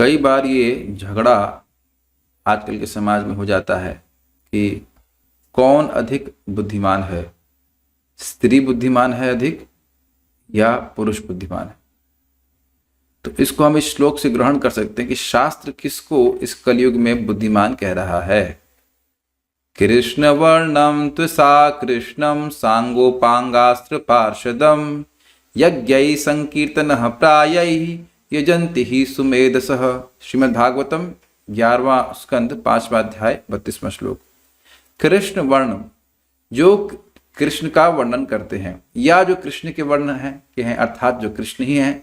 कई बार ये झगड़ा आजकल के समाज में हो जाता है कि कौन अधिक बुद्धिमान है, स्त्री बुद्धिमान है अधिक या पुरुष बुद्धिमान है। तो इसको हम इस श्लोक से ग्रहण कर सकते हैं कि शास्त्र किसको इस कलयुग में बुद्धिमान कह रहा है। कृष्ण वर्णम त्वसा कृष्णम सांगोपांगास्त्र पार्षदम यज्ञै संकीर्तन प्रायै यजंति ही सुमेधसः। श्रीमद्भागवतम 11वां स्कंद 5वां अध्याय 32वां श्लोक। कृष्ण वर्ण जो कृष्ण का वर्णन करते हैं या जो कृष्ण के वर्ण हैं अर्थात जो कृष्ण ही हैं।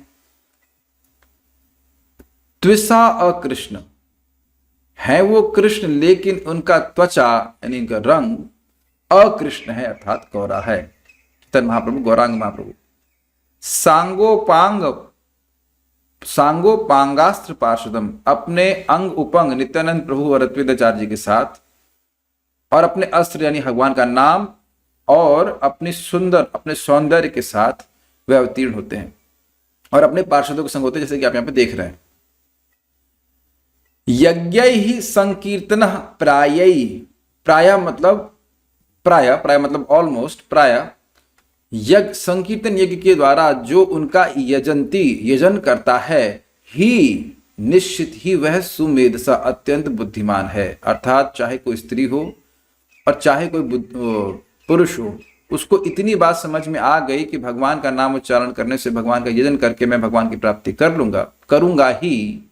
त्विषा अकृष्ण है वो कृष्ण, लेकिन उनका त्वचा यानी उनका रंग अकृष्ण है अर्थात गौरा है। चैतन्य महाप्रभु गौरांग महाप्रभु। सांगोपांगास्त्र पार्षदम अपने अंग उपंग नित्यानंद प्रभु और अद्वैताचार्य जी के साथ और अपने अस्त्र यानी भगवान का नाम और अपने सौंदर्य के साथ वे अवतीर्ण होते हैं और अपने पार्षदों के संग होते हैं, जैसे कि आप यहां पे देख रहे हैं। यज्ञ ही संकीर्तन प्राय मतलब ऑलमोस्ट प्राय यज्ञ संकीर्तन यज्ञ के द्वारा जो उनका यजन करता है ही निश्चित ही वह सुमेधसा अत्यंत बुद्धिमान है। अर्थात चाहे कोई स्त्री हो और चाहे कोई पुरुष हो, उसको इतनी बात समझ में आ गई कि भगवान का नाम उच्चारण करने से, भगवान का यजन करके मैं भगवान की प्राप्ति करूंगा ही,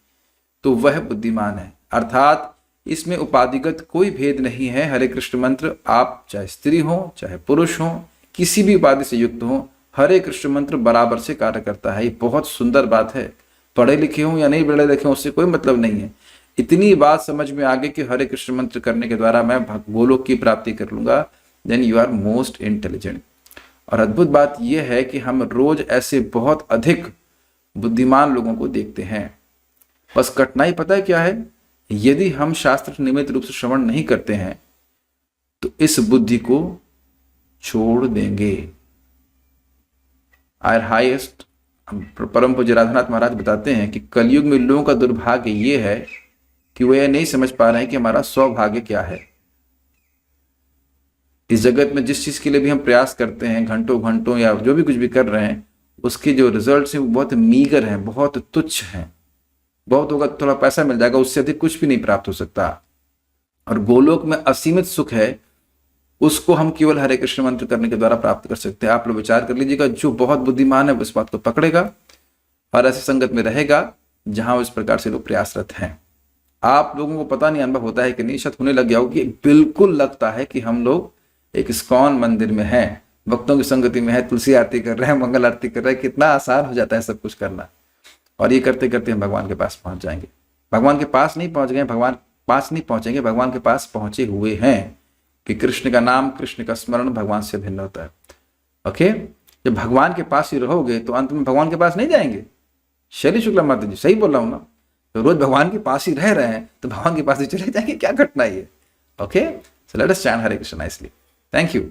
तो वह बुद्धिमान है। अर्थात इसमें उपाधिगत कोई भेद नहीं है। हरे कृष्ण मंत्र आप चाहे स्त्री हो चाहे पुरुष हो, किसी भी उपाधि से युक्त हो, हरे कृष्ण मंत्र बराबर से कार्य करता है। ये बहुत सुंदर बात है। पढ़े लिखे हो या नहीं पढ़े लिखे हो उससे कोई मतलब नहीं है। इतनी बात समझ में आ गई कि हरे कृष्ण मंत्र करने के द्वारा मैं गोलोक की प्राप्ति कर लूंगा, then you are most intelligent. और अद्भुत बात यह है कि हम रोज ऐसे बहुत अधिक बुद्धिमान लोगों को देखते हैं। बस कठिनाई पता है क्या है? यदि हम शास्त्र नियमित रूप से श्रवण नहीं करते हैं तो इस बुद्धि को छोड़ देंगे। आयर हाईएस्ट परम पूज्य राधानाथ महाराज बताते हैं कि कलयुग में लोगों का दुर्भाग्य ये है कि वे नहीं समझ पा रहे हैं कि हमारा सौभाग्य क्या है। इस जगत में जिस चीज के लिए भी हम प्रयास करते हैं, घंटों घंटों या जो भी कुछ भी कर रहे हैं, उसके जो रिजल्ट्स हैं वो बहुत मीगर हैं, बहुत तुच्छ हैं। बहुत होगा थोड़ा पैसा मिल जाएगा, उससे अधिक कुछ भी नहीं प्राप्त हो सकता। और गोलोक में असीमित सुख है, उसको हम केवल हरे कृष्ण मंत्र करने के द्वारा प्राप्त कर सकते हैं। आप लोग विचार कर लीजिएगा, जो बहुत बुद्धिमान है उस बात को पकड़ेगा और ऐसी संगत में रहेगा जहां इस प्रकार से लोग प्रयासरत हैं। आप लोगों को पता नहीं अनुभव होता है कि नहीं, शायद होने लग गया हो कि बिल्कुल लगता है कि हम लोग एक इस्कॉन मंदिर में हैं, भक्तों की संगति में है, तुलसी आरती कर रहे हैं, मंगल आरती कर रहे हैं। कितना आसान हो जाता है सब कुछ करना। और ये करते करते हम भगवान के पास पहुंच जाएंगे। भगवान के पास नहीं पहुंच गए, भगवान पास नहीं पहुंचेंगे, भगवान के पास पहुंचे हुए हैं। कि कृष्ण का नाम, कृष्ण का स्मरण भगवान से भिन्न होता है। ओके, जब भगवान के पास ही रहोगे तो अंत में भगवान के पास नहीं जाएंगे। शैली शुक्ला माता जी सही बोल रहा हूं ना? तो रोज भगवान के पास ही रह रहे हैं तो भगवान के पास ही चले जाएंगे, क्या घटना है ये। Okay, so let us chant Hare Krishna nicely. Thank you.